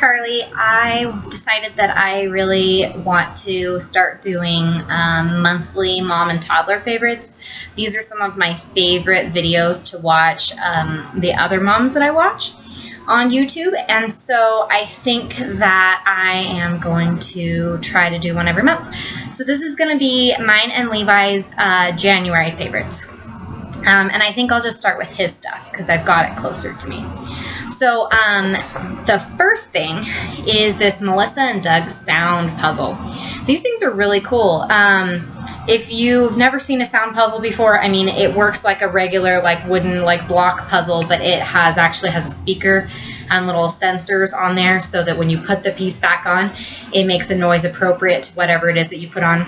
Carly. I decided that I really want to start doing monthly mom and toddler favorites. These are some of my favorite videos to watch, the other moms that I watch on YouTube, and so I think that I am going to try to do one every month. So this is going to be mine and Levi's January favorites. And I think I'll just start with his stuff because I've got it closer to me. So the first thing is this Melissa and Doug sound puzzle. These things are really cool. If you've never seen a sound puzzle before, I mean, it works like a regular like wooden like block puzzle, but it actually has a speaker and little sensors on there so that when you put the piece back on, it makes a noise appropriate to whatever it is that you put on.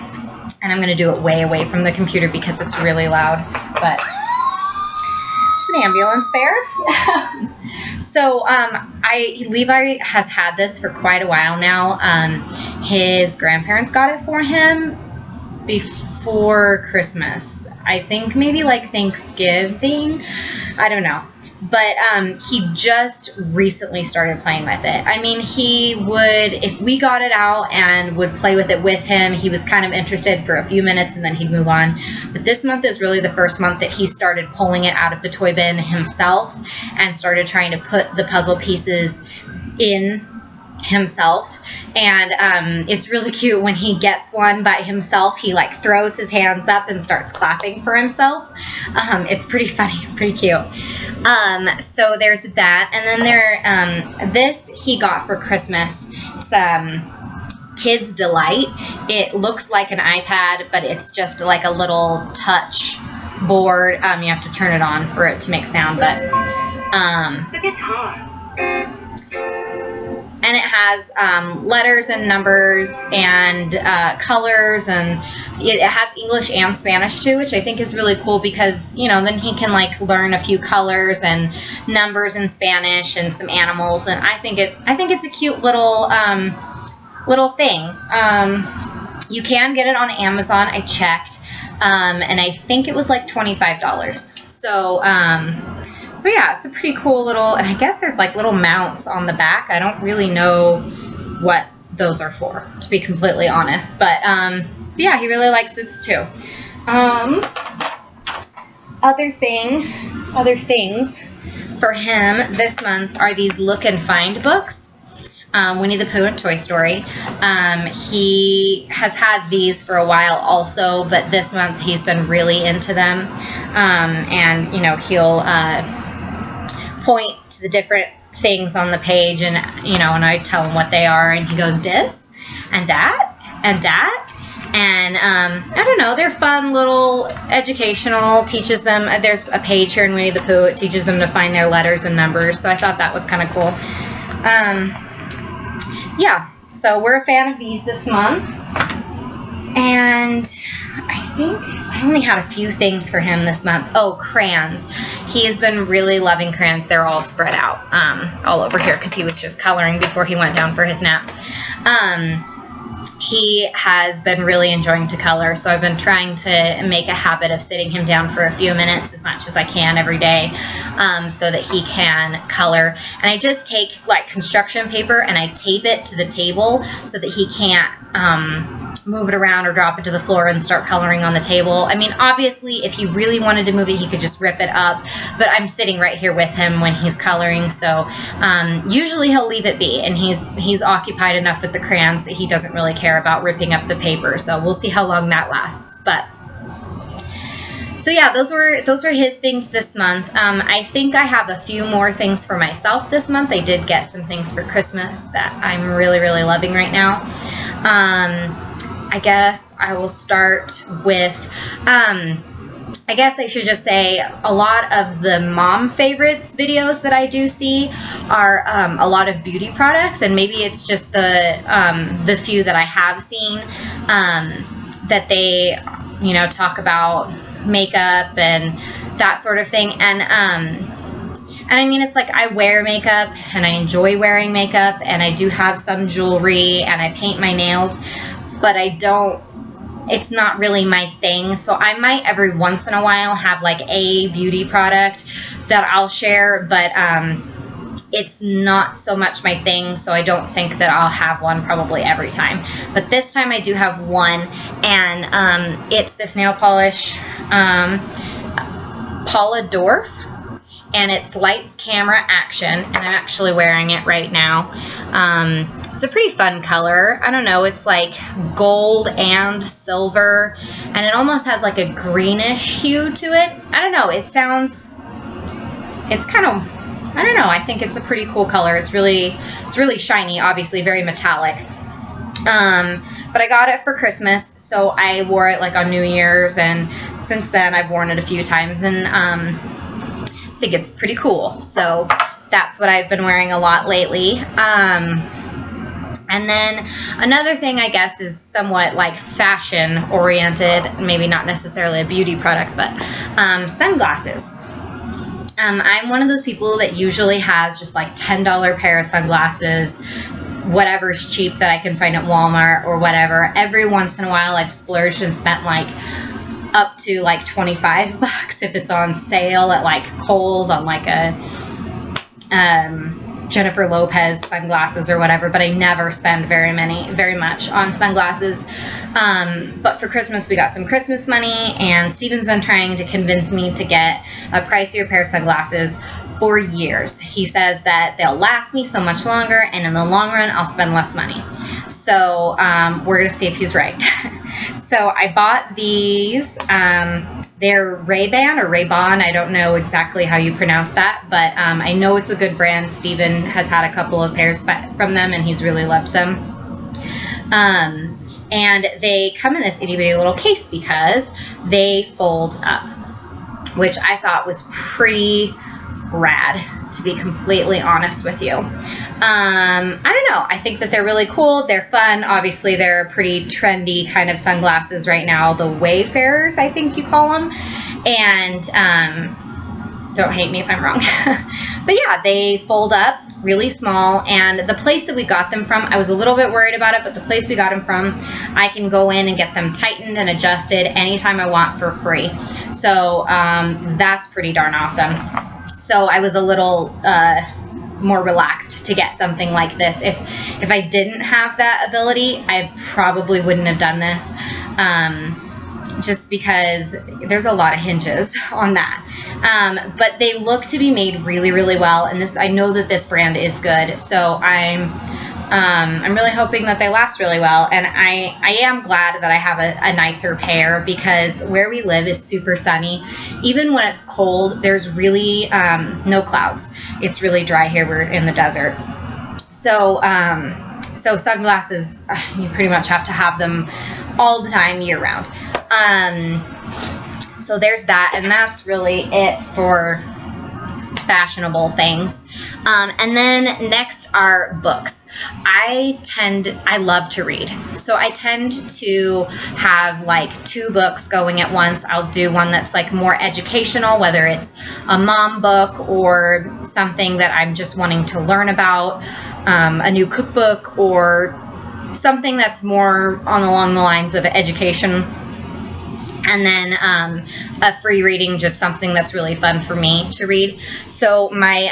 And I'm going to do it way away from the computer because it's really loud, but it's an ambulance there. So Levi has had this for quite a while now. His grandparents got it for him before Christmas. I think maybe like Thanksgiving. I don't know. But he just recently started playing with it. I mean, he would, if we got it out and would play with it with him, he was kind of interested for a few minutes and then he'd move on. But this month is really the first month that he started pulling it out of the toy bin himself and started trying to put the puzzle pieces in himself. And it's really cute when he gets one by himself. He like throws his hands up and starts clapping for himself. It's pretty funny, pretty cute. So there's that, and then this he got for Christmas. It's Kids Delight. It looks like an iPad, but it's just like a little touch board. You have to turn it on for it to make sound, but the guitar. And it has letters and numbers and colors, and it has English and Spanish too, which I think is really cool because, you know, then he can like learn a few colors and numbers in Spanish and some animals, and I think it's a cute little thing. You can get it on Amazon. I checked, and I think it was like $25. So yeah, it's a pretty cool little, and I guess there's like little mounts on the back. I don't really know what those are for, to be completely honest. But yeah, he really likes this too. Other things for him this month are these Look and Find books. Winnie the Pooh and Toy Story. He has had these for a while also, but this month he's been really into them. And you know, he'll point to the different things on the page, and you know, and I tell him what they are, and he goes this and that and that, and I don't know, they're fun little educational, teaches them, there's a page here in Winnie the Pooh, it teaches them to find their letters and numbers, so I thought that was kind of cool. Yeah, so we're a fan of these this month, and I think I only had a few things for him this month. Oh, crayons. He has been really loving crayons. They're all spread out all over here because he was just coloring before he went down for his nap. He has been really enjoying to color, so I've been trying to make a habit of sitting him down for a few minutes as much as I can every day, so that he can color. And I just take like construction paper and I tape it to the table so that he can't move it around or drop it to the floor and start coloring on the table. I mean, obviously, if he really wanted to move it, he could just rip it up, but I'm sitting right here with him when he's coloring, so usually he'll leave it be, and he's occupied enough with the crayons that he doesn't really care about ripping up the paper, so we'll see how long that lasts. But so yeah, those were his things this month. I think I have a few more things for myself this month. I did get some things for Christmas that I'm really, really loving right now. I guess I will start with, I guess I should just say a lot of the mom favorites videos that I do see are a lot of beauty products, and maybe it's just the few that I have seen that they, you know, talk about makeup and that sort of thing. And I mean, it's like I wear makeup and I enjoy wearing makeup, and I do have some jewelry and I paint my nails, but it's not really my thing. So I might every once in a while have like a beauty product that I'll share, but it's not so much my thing, so I don't think that I'll have one probably every time. But this time I do have one, and it's this nail polish, Paula Dorf, and it's lights, camera, action, and I'm actually wearing it right now. It's a pretty fun color. I don't know, it's like gold and silver, and it almost has like a greenish hue to it. I don't know, it's kind of, I don't know, I think it's a pretty cool color. It's really shiny, obviously very metallic. But I got it for Christmas, so I wore it like on New Year's, and since then I've worn it a few times, and I think it's pretty cool. So that's what I've been wearing a lot lately. And then another thing, I guess, is somewhat like fashion oriented, maybe not necessarily a beauty product, but sunglasses. I'm one of those people that usually has just like $10 pair of sunglasses, whatever's cheap that I can find at Walmart or whatever. Every once in a while I've splurged and spent like up to like $25 if it's on sale at like Kohl's on like a Jennifer Lopez sunglasses or whatever, but I never spend very much on sunglasses. But for Christmas, we got some Christmas money, and Steven's been trying to convince me to get a pricier pair of sunglasses for years. He says that they'll last me so much longer, and in the long run, I'll spend less money. So we're going to see if he's right. So I bought these. They're Ray-Ban or Ray-Ban. I don't know exactly how you pronounce that, but I know it's a good brand. Steven has had a couple of pairs from them, and he's really loved them. And they come in this itty-bitty little case because they fold up, which I thought was pretty rad, to be completely honest with you. I don't know. I think that they're really cool. They're fun. Obviously, they're pretty trendy kind of sunglasses right now. The Wayfarers, I think you call them. And don't hate me if I'm wrong. But yeah, they fold up really small. And the place that we got them from, I was a little bit worried about it, but the place we got them from, I can go in and get them tightened and adjusted anytime I want for free. So that's pretty darn awesome. So I was a little more relaxed to get something like this. If I didn't have that ability, I probably wouldn't have done this, just because there's a lot of hinges on that. But they look to be made really, really well, and I know that this brand is good. So I'm really hoping that they last really well, and I am glad that I have a nicer pair, because where we live is super sunny. Even when it's cold, there's really no clouds. It's really dry here. We're in the desert. So sunglasses, you pretty much have to have them all the time, year round. So there's that, and that's really it for fashionable things. And then next are books. I love to read. So I tend to have like 2 books going at once. I'll do one that's like more educational, whether it's a mom book or something that I'm just wanting to learn about, a new cookbook, or something that's more along the lines of education. And then a free reading, just something that's really fun for me to read. So my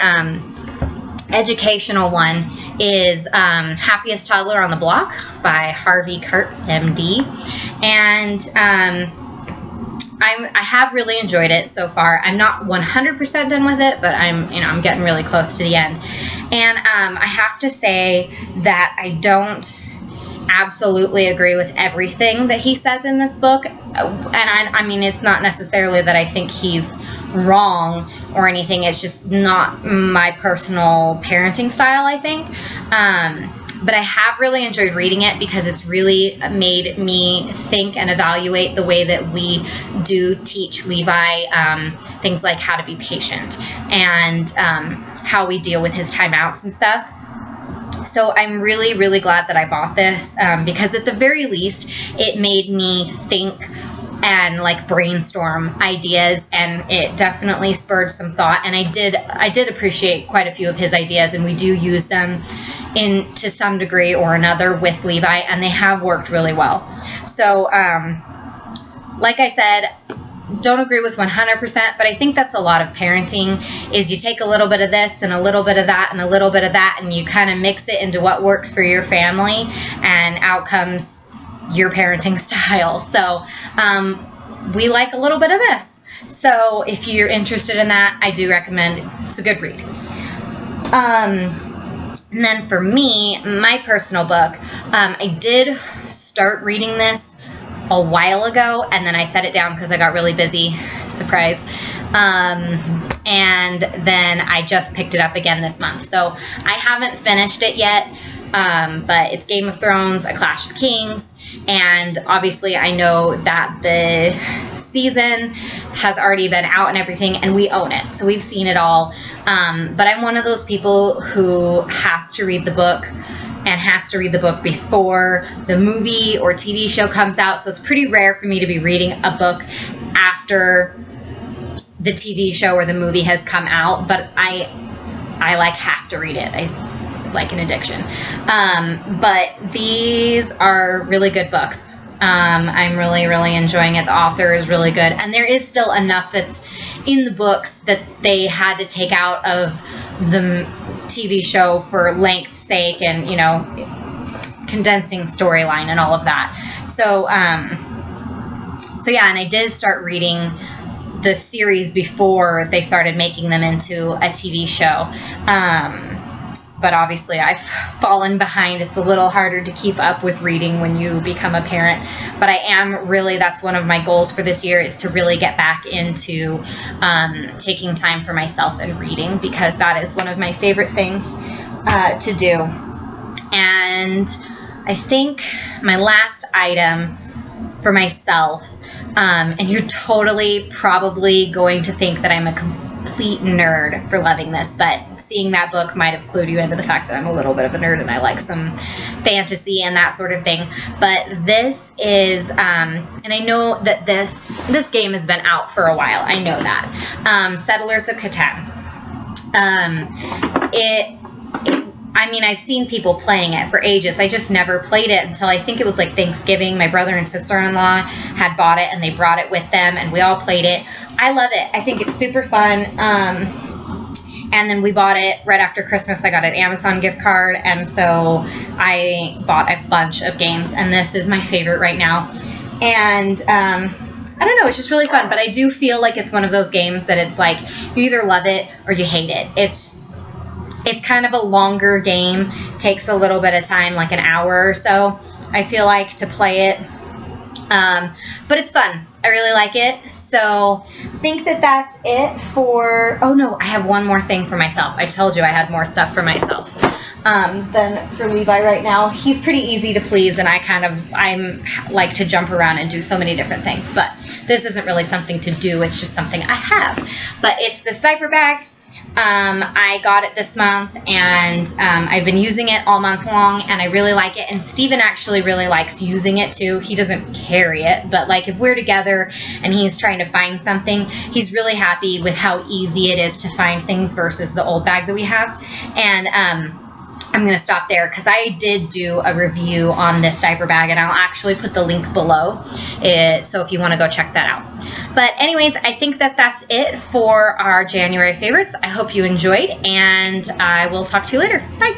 educational one is Happiest Toddler on the Block by Harvey Kurt, MD. And I have really enjoyed it so far. I'm not 100% done with it, but I'm getting really close to the end. And I have to say that I don't absolutely agree with everything that he says in this book. And I mean, it's not necessarily that I think he's wrong or anything. It's just not my personal parenting style, I think. But I have really enjoyed reading it because it's really made me think and evaluate the way that we do teach Levi things like how to be patient and how we deal with his timeouts and stuff. So I'm really, really glad that I bought this because at the very least, it made me think and like brainstorm ideas, and it definitely spurred some thought. And I did appreciate quite a few of his ideas, and we do use them to some degree or another with Levi, and they have worked really well. So like I said, don't agree with 100%, but I think that's a lot of parenting, is you take a little bit of this and a little bit of that and a little bit of that, and you kind of mix it into what works for your family, and out comes your parenting style. So we like a little bit of this. So if you're interested in that, I do recommend. It's a good read. And then for me, my personal book, I did start reading this a while ago, and then I set it down because I got really busy. Surprise. And then I just picked it up again this month. So I haven't finished it yet, but it's Game of Thrones, A Clash of Kings, and obviously I know that the season has already been out and everything, and we own it, so we've seen it all. But I'm one of those people who has to read the book, and has to read the book before the movie or TV show comes out. So it's pretty rare for me to be reading a book after the TV show or the movie has come out, but I like have to read it. It's like an addiction. But these are really good books. I'm really, really enjoying it. The author is really good, and there is still enough that's in the books that they had to take out of the TV show for length's sake, and condensing storyline and all of that. So yeah, and I did start reading the series before they started making them into a TV show. But obviously I've fallen behind. It's a little harder to keep up with reading when you become a parent. But I am really, that's one of my goals for this year, is to really get back into taking time for myself and reading, because that is one of my favorite things to do. And I think my last item for myself, and you're totally probably going to think that I'm a complete nerd for loving this, but seeing that book might have clued you into the fact that I'm a little bit of a nerd and I like some fantasy and that sort of thing. But this is, and I know that this game has been out for a while. I know that. Settlers of Catan. I mean, I've seen people playing it for ages. I just never played it until I think it was like Thanksgiving. My brother and sister-in-law had bought it, and they brought it with them, and we all played it. I love it. I think it's super fun. And then we bought it right after Christmas. I got an Amazon gift card, and so I bought a bunch of games, and this is my favorite right now. And I don't know, it's just really fun. But I do feel like it's one of those games that it's like you either love it or you hate it. It's kind of a longer game. Takes a little bit of time, like an hour or so, I feel like, to play it. But it's fun. I really like it. So I think that that's it for... Oh, no, I have one more thing for myself. I told you I had more stuff for myself than for Levi right now. He's pretty easy to please, and I'm like to jump around and do so many different things. But this isn't really something to do. It's just something I have. But it's this diaper bag. I got it this month, and I've been using it all month long, and I really like it. And Steven actually really likes using it too. He doesn't carry it, but like if we're together and he's trying to find something, he's really happy with how easy it is to find things versus the old bag that we have. And I'm going to stop there because I did do a review on this diaper bag, and I'll actually put the link below, so if you want to go check that out. But anyways, I think that that's it for our January favorites. I hope you enjoyed, and I will talk to you later. Bye.